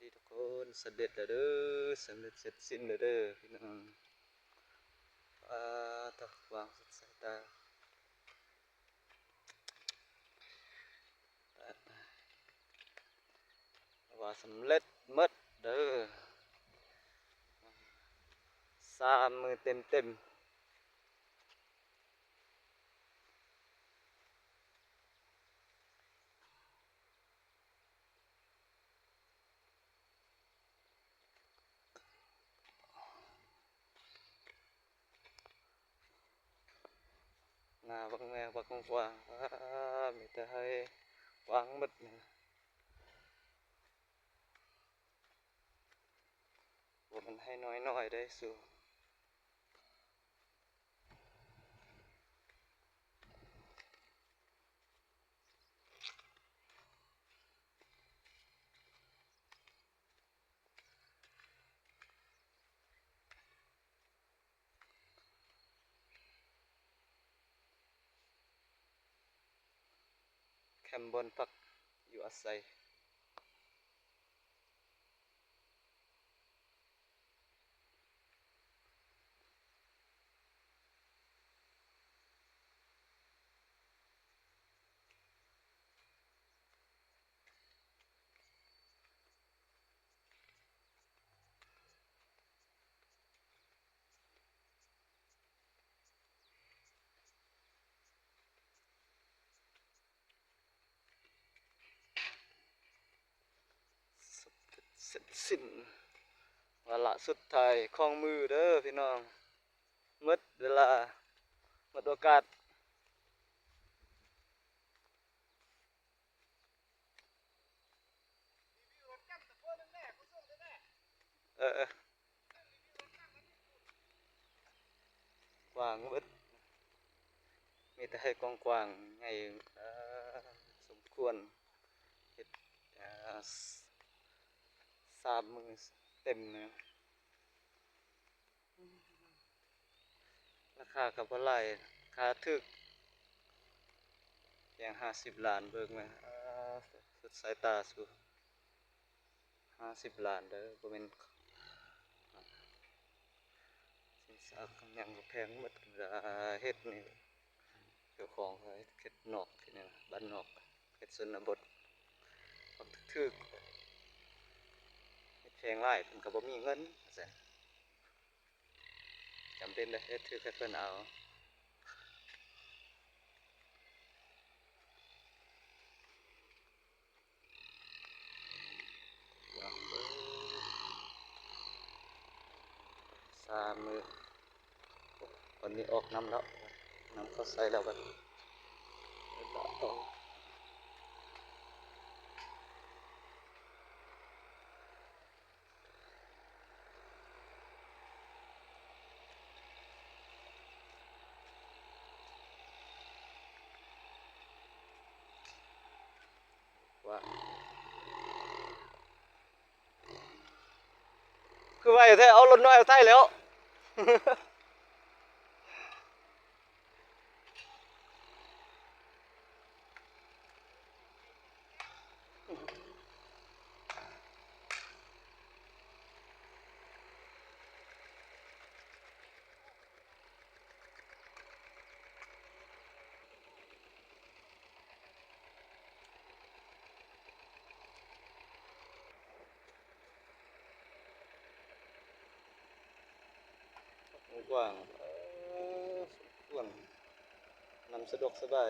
ดีทุกคนเสด็จแล้วเด้อสำเร็จเสร็จสิ้นแล้วเด้อพี่น้องตกวางสุดสายตาว่าสำเร็จหมดเด้อ3 มือเต็มงาบักแม่บักกว้างมีแต่ให้วางหมดว่ามันให้น้อยได้สู่แคมบอนพักอยู่อาศัยเสร็จสิ้นวาระสุดท้ายของมือเด้อพี่น้องหมดเวลาหมดโอกาสวางหมดมีแต่ให้กว้างๆให้สมควรเฮ็ด3 มือเต็มนะราคากับบ่หลายราคาถึกเพียง50 ล้านเบิ่งไหมสุดสายตาสู่50 ล้านเด้อบ่แม่นสินทรัพย์หยังก็แพงหมดเฮ็ดนี่เจ้าของก็เฮ็ดนอกที่นี่บ้านนอกเฮ็ดชนบทก็ถึกเฮ็ดแพงหลายเพิ่นก็บ่มีเงินว่าซั่นจำเป็นได้เฮ็ดถึกให้เพิ่นเอา3 มือวันนี้ออกน้ำแล้วน้ำเข้าใส่แล้วบัดว่าคือว่าแท้เอารถน้อยเอาใส่แล้วกว้างสมควรนำสะดวกสบาย